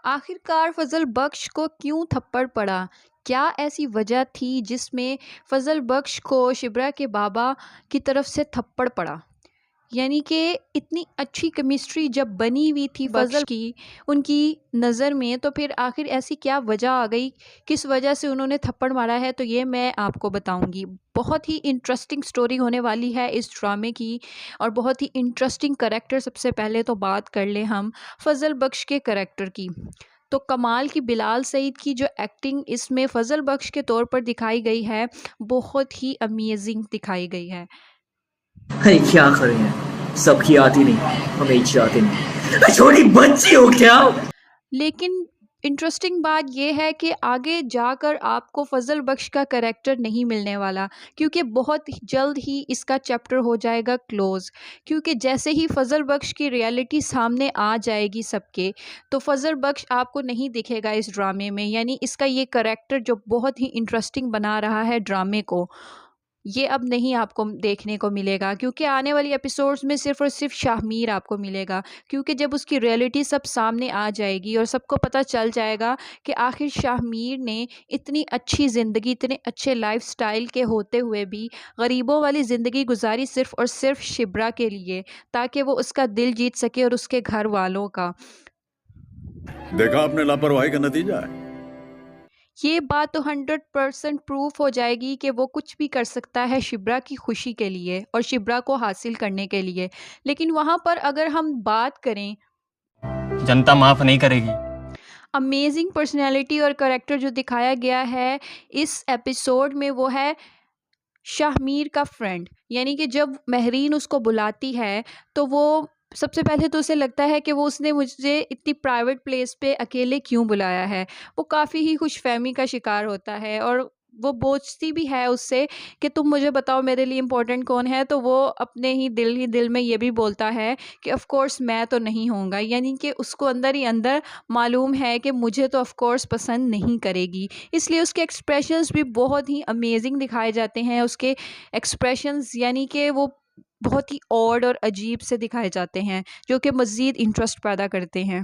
आखिरकार फजल बख्श को क्यों थप्पड़ पड़ा? क्या ऐसी वजह थी जिसमें फजल बख्श को शिब्रा के बाबा की तरफ से थप्पड़ पड़ा? यानी कि इतनी अच्छी केमिस्ट्री जब बनी हुई थी फजल की उनकी नज़र में, तो फिर आखिर ऐसी क्या वजह आ गई, किस वजह से उन्होंने थप्पड़ मारा है, तो ये मैं आपको बताऊंगी। बहुत ही इंटरेस्टिंग स्टोरी होने वाली है इस ड्रामे की, और बहुत ही इंटरेस्टिंग करेक्टर। सबसे पहले तो बात कर ले हम फजल बख्श के करेक्टर की। तो कमाल की बिलाल सईद की जो एक्टिंग इसमें फजल बख्श के तौर पर दिखाई गई है, बहुत ही अमेजिंग दिखाई गई है। अरे क्या करें यार, सबकी आती नहीं, हमें आती नहीं। छोटी बच्ची हो क्या? लेकिन इंटरेस्टिंग बात यह है कि आगे जाकर आपको फजल बख्श का कैरेक्टर नहीं मिलने वाला, क्योंकि बहुत जल्द ही इसका चैप्टर हो जाएगा क्लोज। क्योंकि जैसे ही फजल बख्श की रियलिटी सामने आ जाएगी सबके, तो फजल बख्श आपको नहीं दिखेगा इस ड्रामे में। यानी इसका ये कैरेक्टर जो बहुत ही इंटरेस्टिंग बना रहा है ड्रामे को, ये अब नहीं आपको देखने को मिलेगा, क्योंकि आने वाली एपिसोड्स में सिर्फ़ और सिर्फ शाहमीर आपको मिलेगा। क्योंकि जब उसकी रियलिटी सब सामने आ जाएगी और सबको पता चल जाएगा कि आखिर शाहमीर ने इतनी अच्छी ज़िंदगी, इतने अच्छे लाइफ़स्टाइल के होते हुए भी गरीबों वाली ज़िंदगी गुजारी सिर्फ़ और सिर्फ शिब्रा के लिए, ताकि वो उसका दिल जीत सके और उसके घर वालों का। देखा आपने लापरवाही का नतीजा है। ये बात तो 100% प्रूफ हो जाएगी कि वो कुछ भी कर सकता है शिब्रा की खुशी के लिए और शिब्रा को हासिल करने के लिए। लेकिन वहाँ पर अगर हम बात करें, जनता माफ नहीं करेगी। अमेजिंग पर्सनैलिटी और करेक्टर जो दिखाया गया है इस एपिसोड में, वो है शाहमीर का फ्रेंड। यानी कि जब महरीन उसको बुलाती है, तो वो सबसे पहले तो उसे लगता है कि वो उसने मुझे इतनी प्राइवेट प्लेस पे अकेले क्यों बुलाया है। वो काफ़ी ही खुशफहमी का शिकार होता है, और वो पूछती भी है उससे कि तुम मुझे बताओ मेरे लिए इम्पोर्टेंट कौन है, तो वो अपने ही दिल में ये भी बोलता है कि ऑफ़ कोर्स मैं तो नहीं होऊंगा। यानी कि उसको अंदर ही अंदर मालूम है कि मुझे तो ऑफ़ कोर्स पसंद नहीं करेगी। इसलिए उसके एक्सप्रेशंस भी बहुत ही अमेजिंग दिखाए जाते हैं। उसके एक्सप्रेशंस यानी कि वो बहुत ही ऑड और अजीब से दिखाए जाते हैं, जो कि मज़ीद इंटरेस्ट पैदा करते हैं।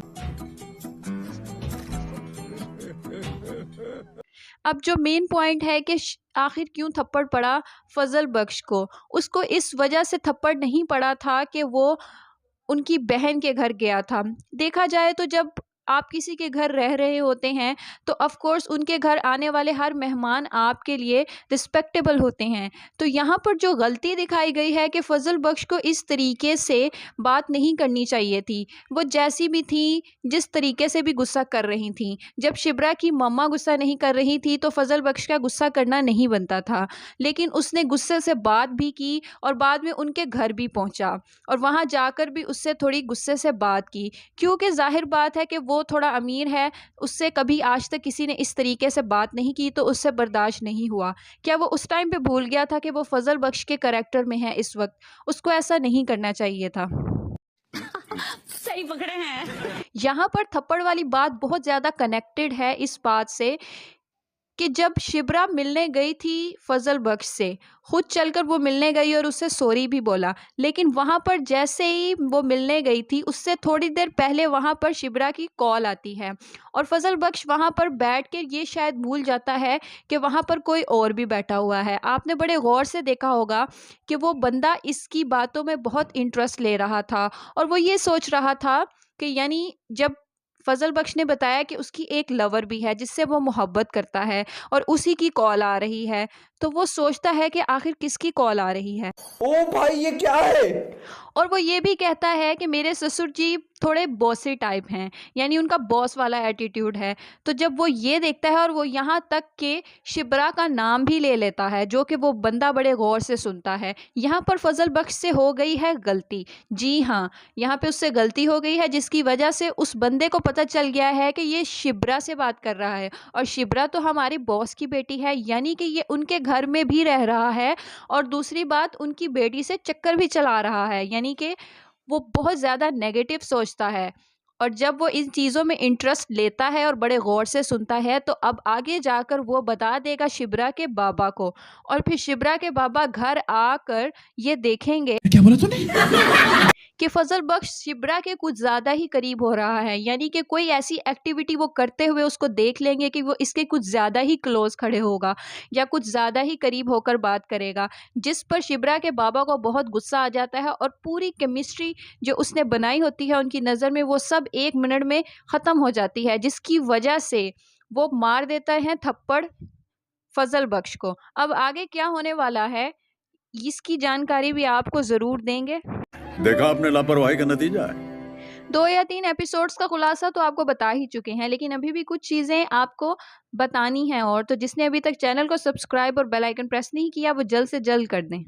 अब जो मेन पॉइंट है कि आखिर क्यों थप्पड़ पड़ा फजल बख्श को, उसको इस वजह से थप्पड़ नहीं पड़ा था कि वो उनकी बहन के घर गया था। देखा जाए तो जब आप किसी के घर रह रहे होते हैं, तो ऑफ़ कोर्स उनके घर आने वाले हर मेहमान आपके लिए रिस्पेक्टेबल होते हैं। तो यहाँ पर जो गलती दिखाई गई है कि फ़ज़ल बख्श को इस तरीके से बात नहीं करनी चाहिए थी। वो जैसी भी थी, जिस तरीके से भी गुस्सा कर रही थीं। जब शिब्रा की मम्मा गुस्सा नहीं कर रही थी, तो फ़ज़ल बख्श का गुस्सा करना नहीं बनता था। लेकिन उसने गुस्से से बात भी की और बाद में उनके घर भी पहुँचा, और वहाँ जाकर भी उससे थोड़ी गुस्से से बात की, क्योंकि ज़ाहिर बात है कि वो थोड़ा अमीर है, उससे कभी आज तक किसी ने इस तरीके से बात नहीं की, तो उससे बर्दाश्त नहीं हुआ। क्या वो उस टाइम पे भूल गया था कि वो फजल बख्श के कैरेक्टर में है इस वक्त? उसको ऐसा नहीं करना चाहिए था। सही पकड़े हैं। यहाँ पर थप्पड़ वाली बात बहुत ज़्यादा कनेक्टेड है इस बात से कि जब शिब्रा मिलने गई थी फजल बख्श से, खुद चलकर वो मिलने गई और उससे सॉरी भी बोला। लेकिन वहाँ पर जैसे ही वो मिलने गई थी, उससे थोड़ी देर पहले वहाँ पर शिब्रा की कॉल आती है, और फजल बख्श वहाँ पर बैठ के ये शायद भूल जाता है कि वहाँ पर कोई और भी बैठा हुआ है। आपने बड़े गौर से देखा होगा कि वो बंदा इसकी बातों में बहुत इंटरेस्ट ले रहा था, और वो ये सोच रहा था कि यानी जब फजल बख्श ने बताया कि उसकी एक लवर भी है जिससे वो मोहब्बत करता है, और उसी की कॉल आ रही है, तो वो सोचता है कि आखिर किसकी कॉल आ रही है। ओ भाई ये क्या है? और वो ये भी कहता है कि मेरे ससुर जी थोड़े बॉसी टाइप हैं, यानी उनका बॉस वाला एटीट्यूड है। तो जब वो ये देखता है, और वो यहाँ तक कि शिब्रा का नाम भी ले लेता है, जो कि वो बंदा बड़े गौर से सुनता है। यहाँ पर फजल बख्श से हो गई है गलती। जी हाँ, यहाँ पे उससे गलती हो गई है, जिसकी वजह से उस बंदे को पता चल गया है कि ये शिब्रा से बात कर रहा है, और शिब्रा तो हमारे बॉस की बेटी है, यानी कि ये उनके घर में भी रह रहा है, और दूसरी बात उनकी बेटी से चक्कर भी चला रहा है। यानी कि वो बहुत ज़्यादा नेगेटिव सोचता है, और जब वो इन चीज़ों में इंटरेस्ट लेता है और बड़े गौर से सुनता है तो अब आगे जाकर वो बता देगा शिब्रा के बाबा को, और फिर शिब्रा के बाबा घर आकर ये देखेंगे क्या बोला तूने? कि फजल बख्श शिब्रा के कुछ ज़्यादा ही करीब हो रहा है, यानी कि कोई ऐसी एक्टिविटी वो करते हुए उसको देख लेंगे कि वो इसके कुछ ज़्यादा ही क्लोज खड़े होगा या कुछ ज़्यादा ही करीब होकर बात करेगा, जिस पर शिब्रा के बाबा को बहुत गुस्सा आ जाता है और पूरी केमिस्ट्री जो उसने बनाई होती है उनकी नज़र में वो सब 1 मिनट में ख़त्म हो जाती है, जिसकी वजह से वो मार देता है थप्पड़ फजल बख्श को। अब आगे क्या होने वाला है इसकी जानकारी भी आपको ज़रूर देंगे। देखा आपने लापरवाही का नतीजा है। 2 या 3 एपिसोड्स का खुलासा तो आपको बता ही चुके हैं, लेकिन अभी भी कुछ चीज़ें आपको बतानी हैं, और तो जिसने अभी तक चैनल को सब्सक्राइब और बेल आइकन प्रेस नहीं किया वो जल्द से जल्द कर दें।